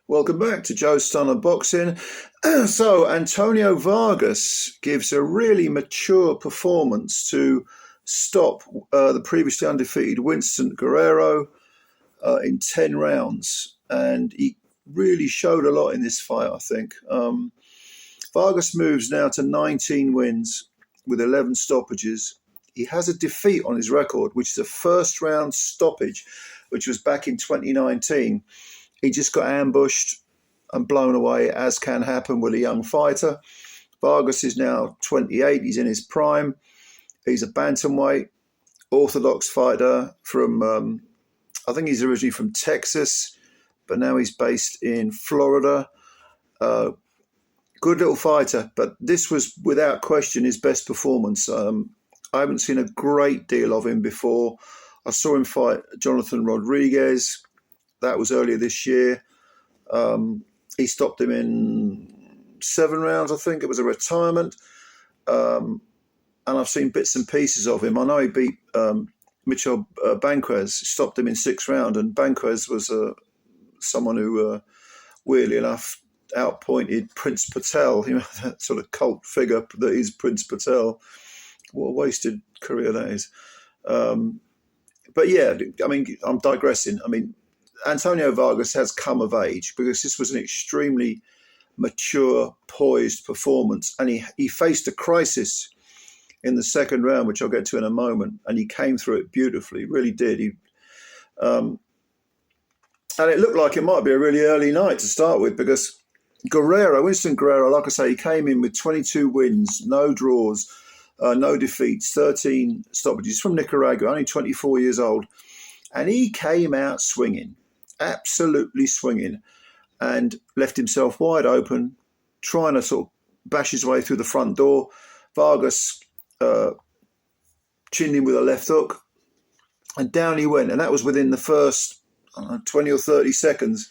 Welcome back to Joe Stunner Boxing. So, Antonio Vargas gives a really mature performance to stop the previously undefeated Winston Guerrero in 10 rounds. And he really showed a lot in this fight, I think. Vargas moves now to 19 wins with 11 stoppages. He has a defeat on his record, which is a first round stoppage, which was back in 2019. He just got ambushed and blown away, as can happen with a young fighter. Vargas is now 28. He's in his prime. He's a bantamweight, orthodox fighter from, I think he's originally from Texas, but now he's based in Florida. Good little fighter, but this was without question his best performance. I haven't seen a great deal of him before. I saw him fight Jonathan Rodriguez. That was earlier this year. He stopped him in 7 rounds, I think. It was a retirement. And I've seen bits and pieces of him. I know he beat Michel Banquez, stopped him in 6 rounds. And Banquez was someone who, weirdly enough, outpointed Prince Patel, that sort of cult figure that is Prince Patel. What a wasted career that is. But yeah, I mean, I'm digressing. I mean, Antonio Vargas has come of age because this was an extremely mature, poised performance. And he faced a crisis in the second round, which I'll get to in a moment. And he came through it beautifully, really did. And it looked like it might be a really early night to start with because Winston Guerrero, like I say, he came in with 22 wins, no draws, no defeats, 13 stoppages. He's from Nicaragua, only 24 years old. And he came out swinging, absolutely swinging, and left himself wide open, trying to sort of bash his way through the front door. Vargas chinned him with a left hook, and down he went. And that was within the first 20 or 30 seconds.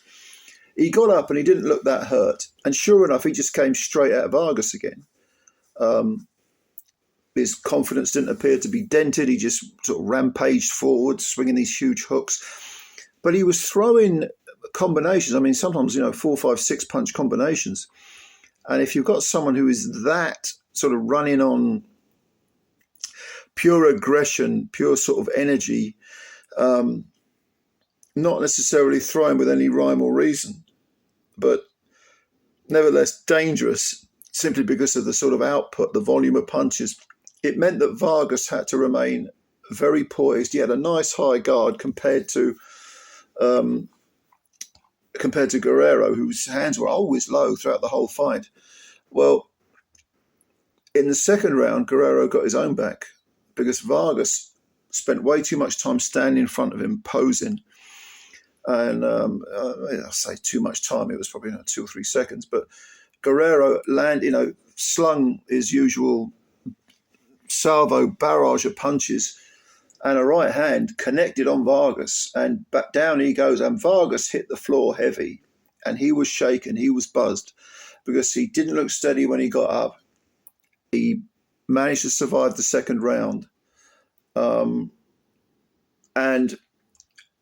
He got up and he didn't look that hurt. And sure enough, he just came straight at Vargas again. His confidence didn't appear to be dented. He just sort of rampaged forward, swinging these huge hooks. But he was throwing combinations. I mean, sometimes, 4, 5, 6 punch combinations. And if you've got someone who is that sort of running on pure aggression, pure sort of energy, not necessarily throwing with any rhyme or reason, but nevertheless dangerous simply because of the sort of output, the volume of punches, it meant that Vargas had to remain very poised. He had a nice high guard compared to Guerrero, whose hands were always low throughout the whole fight. Well, in the second round, Guerrero got his own back because Vargas spent way too much time standing in front of him, posing. And I say too much time, it was probably 2 or 3 seconds. But Guerrero slung his usual salvo barrage of punches and a right hand connected on Vargas. And back down he goes. And Vargas hit the floor heavy. And he was shaken, he was buzzed because he didn't look steady when he got up. He managed to survive the second round. And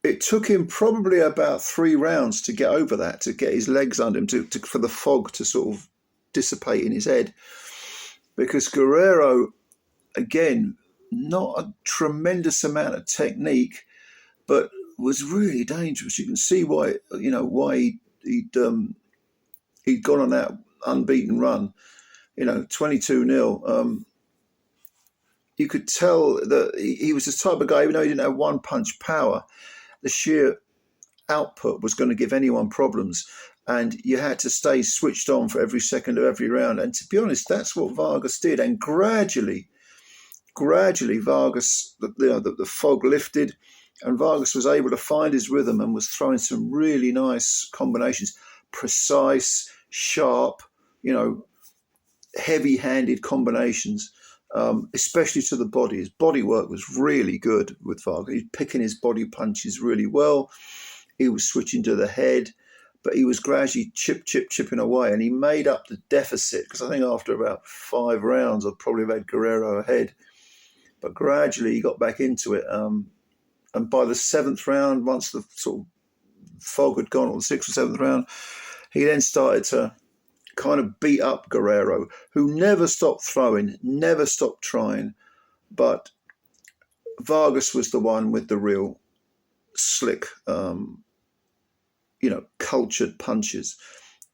it took him probably about 3 rounds to get over that, to get his legs under him, for the fog to sort of dissipate in his head. Because Guerrero, again, not a tremendous amount of technique, but was really dangerous. You can see why he'd gone on that unbeaten run, 22-0. You could tell that he was the type of guy, even though he didn't have one punch power, the sheer output was going to give anyone problems. And you had to stay switched on for every second of every round. And to be honest, that's what Vargas did. And gradually, Vargas, the fog lifted, and Vargas was able to find his rhythm and was throwing some really nice combinations, precise, sharp, heavy-handed combinations, especially to the body. His body work was really good with Vargas. He was picking his body punches really well. He was switching to the head, but he was gradually chipping away, and he made up the deficit, because I think after about 5 rounds, I'd probably have had Guerrero ahead. But gradually he got back into it. And by the 7th round, once the sort of fog had gone on the 6th or 7th round. He then started to kind of beat up Guerrero, who never stopped throwing, never stopped trying. But Vargas was the one with the real slick, cultured punches.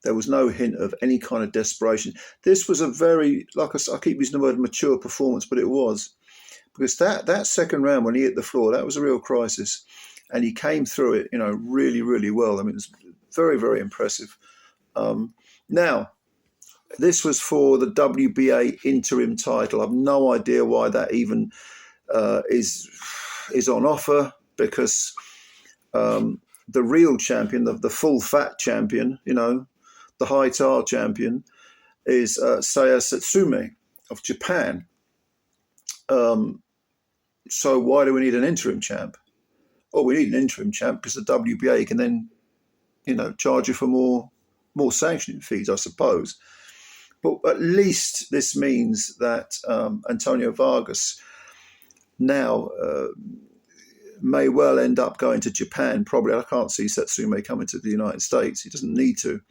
There was no hint of any kind of desperation. This was a very, like I keep using the word mature performance, but it was. Because that second round when he hit the floor, that was a real crisis. And he came through it, really, really well. I mean, it was very, very impressive. Now, this was for the WBA interim title. I've no idea why that even is on offer, because the real champion, the full fat champion, the high tar champion, is Seiya Tsutsumi of Japan. So why do we need an interim champ? Well, we need an interim champ because the WBA can then, charge you for more sanctioning fees, I suppose. But at least this means that Antonio Vargas now may well end up going to Japan. Probably, I can't see Tsutsumi coming to the United States. He doesn't need to.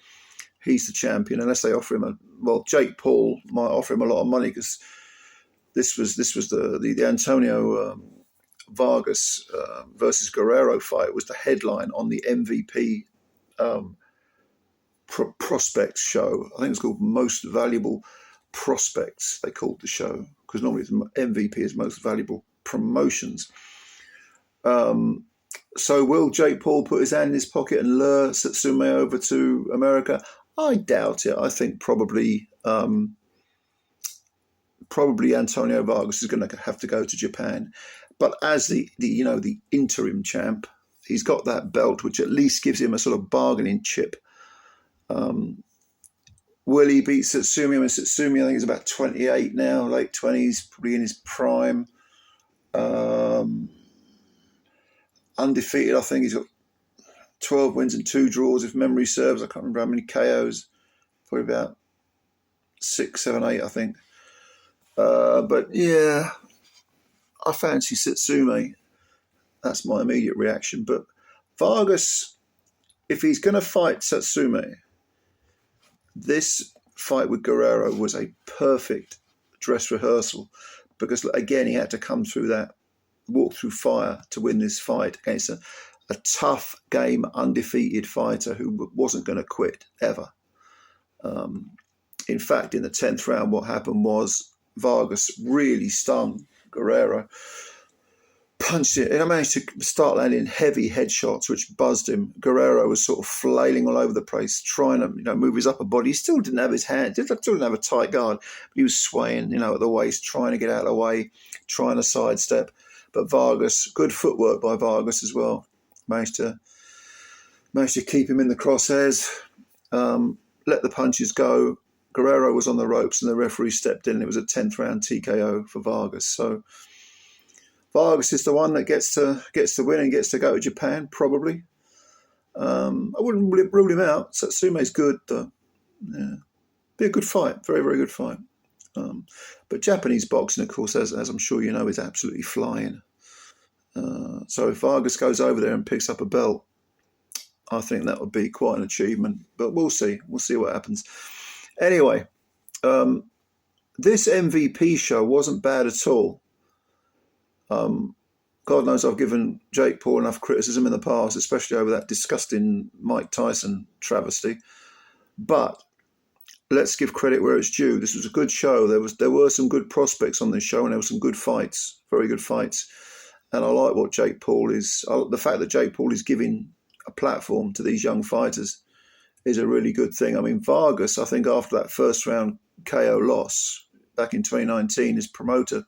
He's the champion, unless they offer him Jake Paul might offer him a lot of money, because this was the Antonio Vargas versus Guerrero fight was the headline on the MVP prospect show. I think it's called Most Valuable Prospects, they called the show, because normally it's MVP is Most Valuable Promotions. So will Jake Paul put his hand in his pocket and lure Tsutsumi over to America? I doubt it. I think probably Antonio Vargas is going to have to go to Japan. But as the interim champ, he's got that belt, which at least gives him a sort of bargaining chip. Will he beat Tsutsumi? I mean, Tsutsumi, I think, is about 28 now, late 20s, probably in his prime. Undefeated, I think he's got 12 wins and 2 draws, if memory serves. I can't remember how many KOs. Probably about 6, 7, 8, I think. But yeah, I fancy Tsutsumi. That's my immediate reaction. But Vargas, if he's going to fight Tsutsumi, this fight with Guerrero was a perfect dress rehearsal, because again, he had to come through that, walk through fire to win this fight against a tough game, undefeated fighter who wasn't going to quit ever. In fact, in the 10th round, what happened was Vargas really stung Guerrero, punched it, and I managed to start landing heavy headshots, which buzzed him. Guerrero was sort of flailing all over the place, trying to move his upper body. He still didn't have his hand, still didn't have a tight guard, but he was swaying, at the waist, trying to get out of the way, trying to sidestep. But Vargas, good footwork by Vargas as well, managed to keep him in the crosshairs, let the punches go. Guerrero was on the ropes and the referee stepped in, and it was a 10th round TKO for Vargas. So Vargas is the one that gets to win and gets to go to Japan, probably. I wouldn't rule him out. Tsutsumi's good, though. Yeah. Be a good fight, very, very good fight. But Japanese boxing, of course, as I'm sure you know, is absolutely flying. So if Vargas goes over there and picks up a belt, I think that would be quite an achievement. But we'll see. We'll see what happens. Anyway, this MVP show wasn't bad at all. God knows I've given Jake Paul enough criticism in the past, especially over that disgusting Mike Tyson travesty. But let's give credit where it's due. This was a good show. There were some good prospects on this show, and there were some good fights, very good fights. And I like what Jake Paul is. The fact that Jake Paul is giving a platform to these young fighters is a really good thing. I mean, Vargas, I think after that first round KO loss back in 2019, his promoter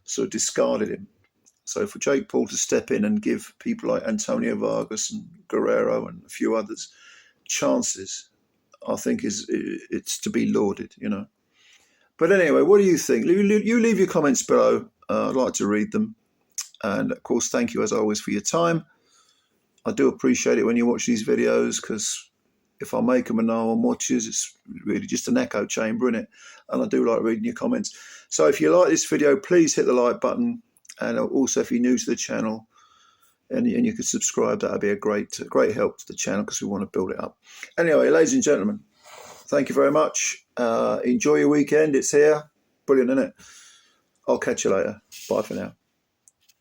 sort of discarded him. So for Jake Paul to step in and give people like Antonio Vargas and Guerrero and a few others chances, I think it's to be lauded, But anyway, what do you think? You leave your comments below. I'd like to read them. And of course, thank you as always for your time. I do appreciate it when you watch these videos, because if I make them and no one watches, it's really just an echo chamber, isn't it? And I do like reading your comments. So if you like this video, please hit the like button. And also, if you're new to the channel, and you could subscribe. That would be a great help to the channel because we want to build it up. Anyway, ladies and gentlemen, thank you very much. Enjoy your weekend. It's here. Brilliant, isn't it? I'll catch you later. Bye for now.